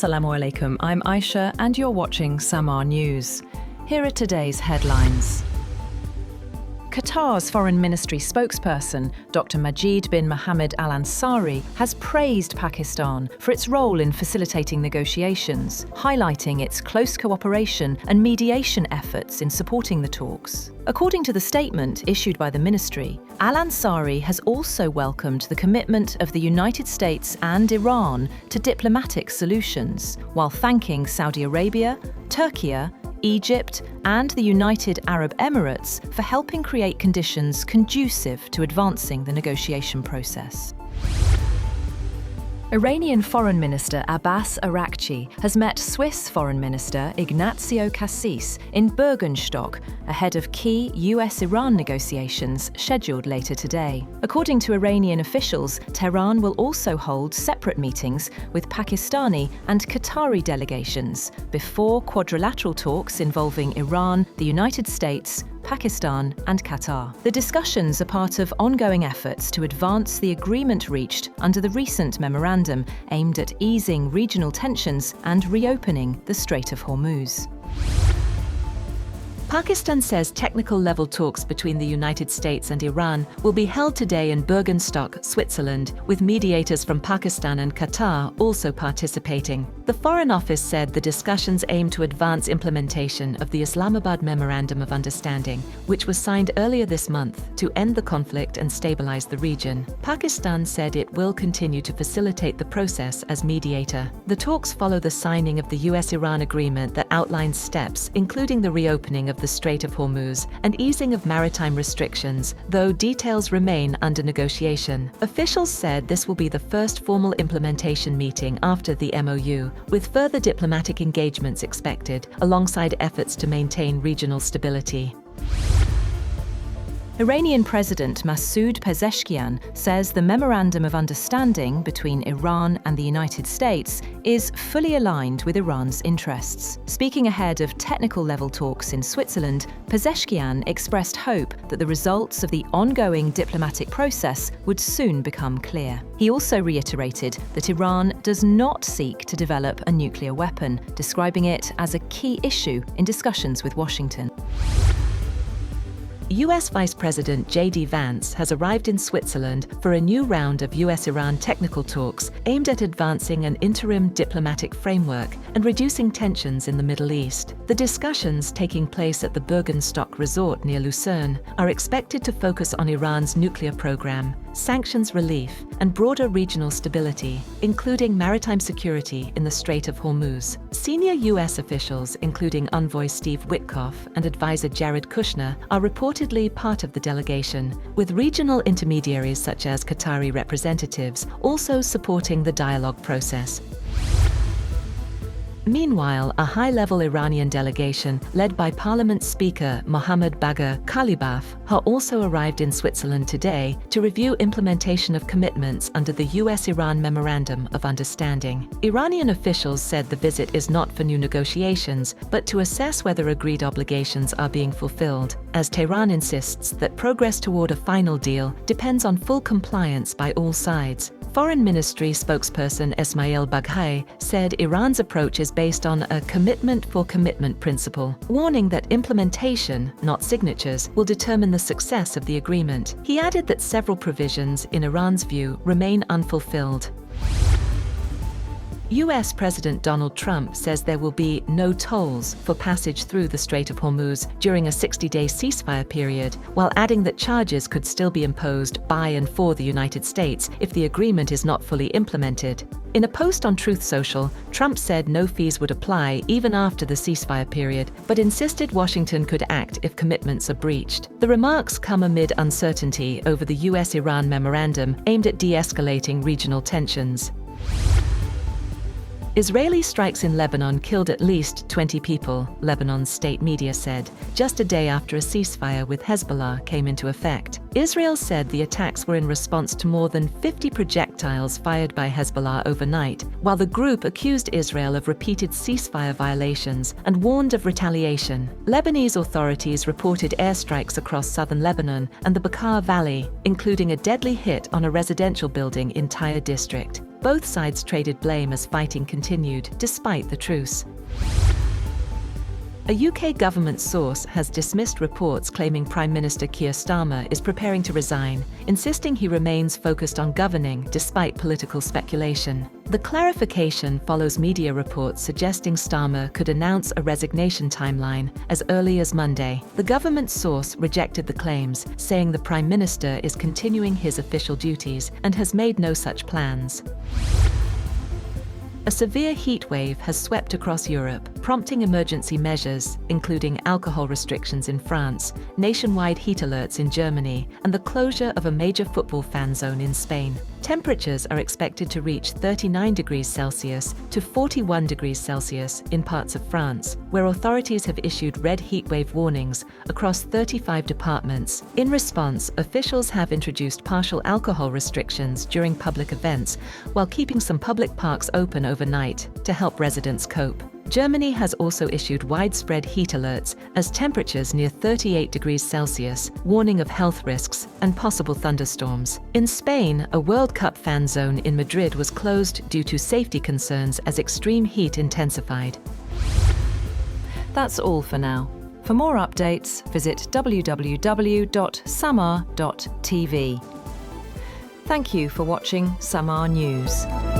Assalamu alaikum, I'm Aisha and you're watching SAMAA News. Here are today's headlines. Qatar's Foreign Ministry spokesperson, Dr. Majid bin Mohammed Al Ansari, has praised Pakistan for its role in facilitating negotiations, highlighting its close cooperation and mediation efforts in supporting the talks. According to the statement issued by the ministry, Al Ansari has also welcomed the commitment of the United States and Iran to diplomatic solutions, while thanking Saudi Arabia, Turkey, Egypt and the United Arab Emirates for helping create conditions conducive to advancing the negotiation process. Iranian Foreign Minister Abbas Araghchi has met Swiss Foreign Minister Ignazio Cassis in Bürgenstock ahead of key US-Iran negotiations scheduled later today. According to Iranian officials, Tehran will also hold separate meetings with Pakistani and Qatari delegations before quadrilateral talks involving Iran, the United States, Pakistan and Qatar. The discussions are part of ongoing efforts to advance the agreement reached under the recent memorandum aimed at easing regional tensions and reopening the Strait of Hormuz. Pakistan says technical-level talks between the United States and Iran will be held today in Bürgenstock, Switzerland, with mediators from Pakistan and Qatar also participating. The Foreign Office said the discussions aim to advance implementation of the Islamabad Memorandum of Understanding, which was signed earlier this month to end the conflict and stabilize the region. Pakistan said it will continue to facilitate the process as mediator. The talks follow the signing of the US-Iran agreement that outlines steps, including the reopening of the Strait of Hormuz and easing of maritime restrictions, though details remain under negotiation. Officials said this will be the first formal implementation meeting after the MOU, with further diplomatic engagements expected, alongside efforts to maintain regional stability. Iranian President Masoud Pezeshkian says the Memorandum of Understanding between Iran and the United States is fully aligned with Iran's interests. Speaking ahead of technical-level talks in Switzerland, Pezeshkian expressed hope that the results of the ongoing diplomatic process would soon become clear. He also reiterated that Iran does not seek to develop a nuclear weapon, describing it as a key issue in discussions with Washington. US Vice President J.D. Vance has arrived in Switzerland for a new round of US-Iran technical talks aimed at advancing an interim diplomatic framework and reducing tensions in the Middle East. The discussions, taking place at the Bürgenstock resort near Lucerne, are expected to focus on Iran's nuclear program, sanctions relief, and broader regional stability, including maritime security in the Strait of Hormuz. Senior US officials, including Envoy Steve Witkoff and advisor Jared Kushner, are reportedly part of the delegation, with regional intermediaries such as Qatari representatives also supporting the dialogue process. Meanwhile, a high-level Iranian delegation led by Parliament Speaker Mohammad Bagher Khalibaf has also arrived in Switzerland today to review implementation of commitments under the US-Iran Memorandum of Understanding. Iranian officials said the visit is not for new negotiations, but to assess whether agreed obligations are being fulfilled, as Tehran insists that progress toward a final deal depends on full compliance by all sides. Foreign Ministry spokesperson Esmail Baghai said Iran's approach is based on a commitment-for-commitment principle, warning that implementation, not signatures, will determine the success of the agreement. He added that several provisions, in Iran's view, remain unfulfilled. US President Donald Trump says there will be no tolls for passage through the Strait of Hormuz during a 60-day ceasefire period, while adding that charges could still be imposed by and for the United States if the agreement is not fully implemented. In a post on Truth Social, Trump said no fees would apply even after the ceasefire period, but insisted Washington could act if commitments are breached. The remarks come amid uncertainty over the US-Iran memorandum aimed at de-escalating regional tensions. Israeli strikes in Lebanon killed at least 20 people, Lebanon's state media said, just a day after a ceasefire with Hezbollah came into effect. Israel said the attacks were in response to more than 50 projectiles fired by Hezbollah overnight, while the group accused Israel of repeated ceasefire violations and warned of retaliation. Lebanese authorities reported airstrikes across southern Lebanon and the Bekaa Valley, including a deadly hit on a residential building in Tyre district. Both sides traded blame as fighting continued, despite the truce. A UK government source has dismissed reports claiming Prime Minister Keir Starmer is preparing to resign, insisting he remains focused on governing despite political speculation. The clarification follows media reports suggesting Starmer could announce a resignation timeline as early as Monday. The government source rejected the claims, saying the Prime Minister is continuing his official duties and has made no such plans. A severe heat wave has swept across Europe, prompting emergency measures, including alcohol restrictions in France, nationwide heat alerts in Germany, and the closure of a major football fan zone in Spain. Temperatures are expected to reach 39 degrees Celsius to 41 degrees Celsius in parts of France, where authorities have issued red heatwave warnings across 35 departments. In response, officials have introduced partial alcohol restrictions during public events, while keeping some public parks open overnight to help residents cope. Germany has also issued widespread heat alerts as temperatures near 38 degrees Celsius, warning of health risks and possible thunderstorms. In Spain, a World Cup fan zone in Madrid was closed due to safety concerns as extreme heat intensified. That's all for now. For more updates, visit www.sammaa.tv. Thank you for watching SAMAA News.